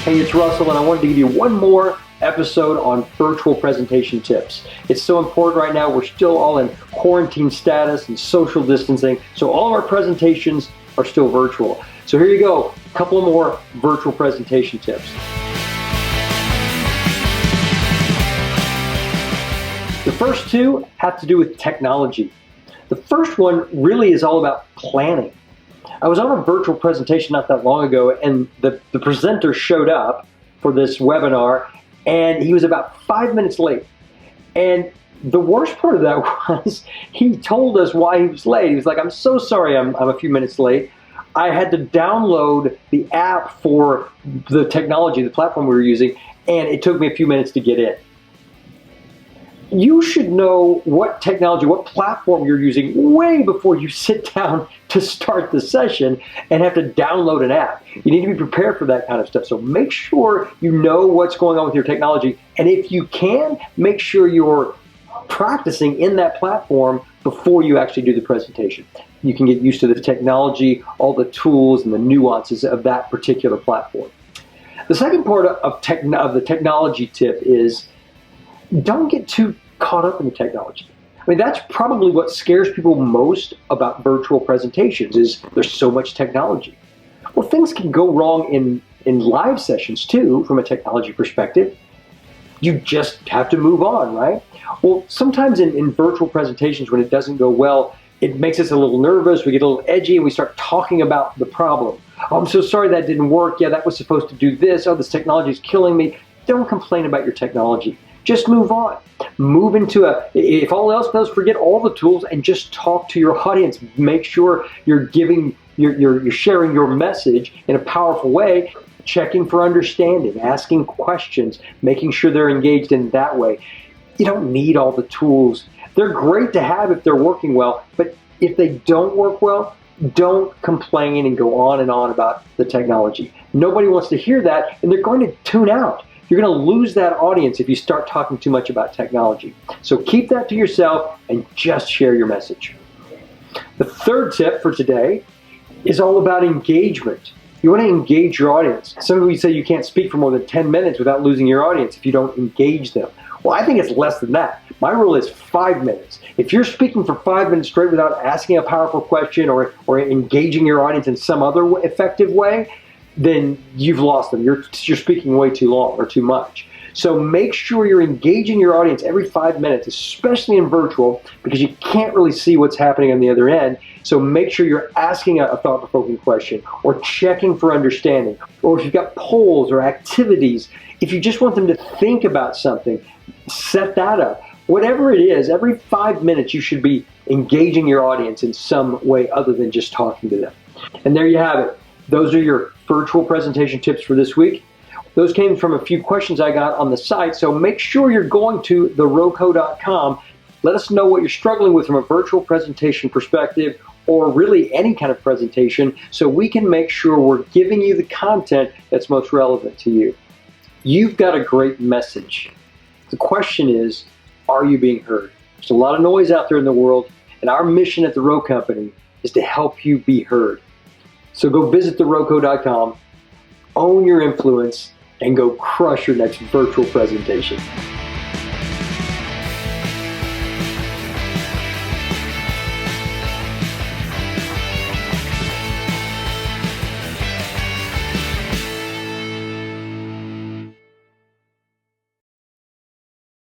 Hey, it's Russell, and I wanted to give you one more episode on virtual presentation tips. It's so important right now. We're still all in quarantine status and social distancing, so all of our presentations are still virtual. So here you go, a couple more virtual presentation tips. The first two have to do with technology. The first one really is all about planning. I was on a virtual presentation not that long ago, and the presenter showed up for this webinar, and he was about 5 minutes late. And the worst part of that was he told us why he was late. He was like, "I'm so sorry I'm a few minutes late. I had to download the app for the technology, the platform we were using, and it took me a few minutes to get in." You should know what technology, what platform you're using way before you sit down to start the session and have to download an app. You need to be prepared for that kind of stuff. So make sure you know what's going on with your technology. And if you can, make sure you're practicing in that platform before you actually do the presentation. You can get used to the technology, all the tools and the nuances of that particular platform. The second part of the technology tip is don't get too caught up in the technology. I mean, that's probably what scares people most about virtual presentations is there's so much technology. Well, things can go wrong in live sessions too, from a technology perspective. You just have to move on, right? Well, sometimes in virtual presentations, when it doesn't go well, it makes us a little nervous, we get a little edgy, and we start talking about the problem. "Oh, I'm so sorry that didn't work. Yeah, that was supposed to do this. Oh, this technology is killing me." Don't complain about your technology. Just move on. Move into if all else fails, forget all the tools and just talk to your audience. Make sure you're sharing your message in a powerful way, checking for understanding, asking questions, making sure they're engaged in that way. You don't need all the tools. They're great to have if they're working well, but if they don't work well, don't complain and go on and on about the technology. Nobody wants to hear that, and they're going to tune out. You're going to lose that audience if you start talking too much about technology. So keep that to yourself and just share your message. The third tip for today is all about engagement. You want to engage your audience. Some of you say you can't speak for more than 10 minutes without losing your audience if you don't engage them. Well, I think it's less than that. My rule is 5 minutes. If you're speaking for 5 minutes straight without asking a powerful question or engaging your audience in some other effective way, then you've lost them. You're speaking way too long or too much. So make sure you're engaging your audience every 5 minutes, especially in virtual, because you can't really see what's happening on the other end. So make sure you're asking a thought-provoking question or checking for understanding. Or if you've got polls or activities, if you just want them to think about something, set that up. Whatever it is, every 5 minutes you should be engaging your audience in some way other than just talking to them. And there you have it. Those are your virtual presentation tips for this week. Those came from a few questions I got on the site, so make sure you're going to theroco.com. Let us know what you're struggling with from a virtual presentation perspective or really any kind of presentation so we can make sure we're giving you the content that's most relevant to you. You've got a great message. The question is, are you being heard? There's a lot of noise out there in the world, and our mission at The Row Company is to help you be heard. So go visit theroco.com, own your influence, and go crush your next virtual presentation.